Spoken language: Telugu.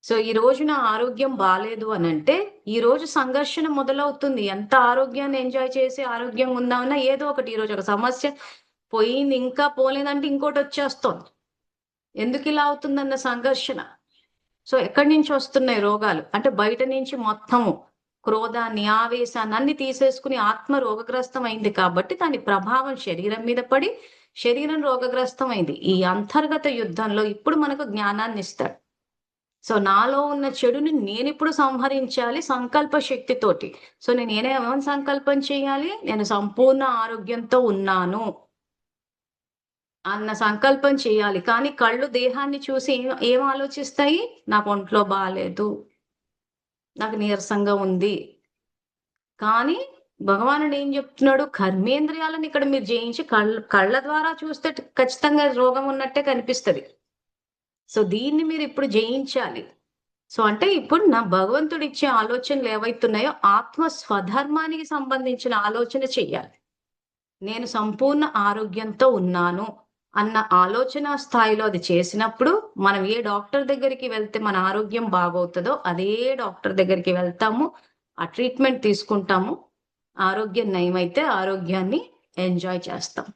సో ఈ రోజు నా ఆరోగ్యం బాలేదు అని అంటే ఈ రోజు సంఘర్షణ మొదలవుతుంది. ఎంత ఆరోగ్యాన్ని ఎంజాయ్ చేసి ఆరోగ్యంగా ఉందామన్నా ఏదో ఒకటి ఈ రోజు ఒక సమస్య పోయింది ఇంకా పోలేదంటే ఇంకోటి వచ్చేస్తోంది. ఎందుకు ఇలా అవుతుందన్న సంఘర్షణ. సో ఎక్కడి నుంచి వస్తున్నాయి రోగాలు అంటే బయట నుంచి మొత్తము క్రోధాన్ని, ఆవేశాన్ని అన్ని తీసేసుకుని ఆత్మ రోగగ్రస్తం అయింది కాబట్టి దాని ప్రభావం శరీరం మీద పడి శరీరం రోగగ్రస్తం అయింది. ఈ అంతర్గత యుద్ధంలో ఇప్పుడు మనకు జ్ఞానాన్ని ఇస్తాడు. సో నాలో ఉన్న చెడుని నేనిప్పుడు సంహరించాలి సంకల్ప శక్తితోటి. సో నేనేమని సంకల్పం చేయాలి? నేను సంపూర్ణ ఆరోగ్యంతో ఉన్నాను అన్న సంకల్పం చేయాలి. కానీ కళ్ళు దేహాన్ని చూసి ఏం ఆలోచిస్తాయి? నాకు ఒంట్లో బాలేదు, నాకు నీరసంగా ఉంది. కానీ భగవానుడు ఏం చెప్తున్నాడు? కర్మేంద్రియాలను ఇక్కడ మీరు జయించి కళ్ళ ద్వారా చూస్తే ఖచ్చితంగా రోగం ఉన్నట్టే కనిపిస్తది. సో దీన్ని మీరు ఇప్పుడు జయించాలి. సో అంటే ఇప్పుడు నా భగవంతుడు ఇచ్చే ఆలోచనలు ఏవైతున్నాయో ఆత్మ స్వధర్మానికి సంబంధించిన ఆలోచన చెయ్యాలి. నేను సంపూర్ణ ఆరోగ్యంతో ఉన్నాను అన్న ఆలోచన స్థాయిలో అది చేసినప్పుడు మనం ఏ డాక్టర్ దగ్గరికి వెళ్తే మన ఆరోగ్యం బాగవుతుందో అదే డాక్టర్ దగ్గరికి వెళ్తాము. ఆ ట్రీట్మెంట్ తీసుకుంటాము. ఆరోగ్యం నయమైతే ఆరోగ్యాన్ని ఎంజాయ్ చేస్తాం.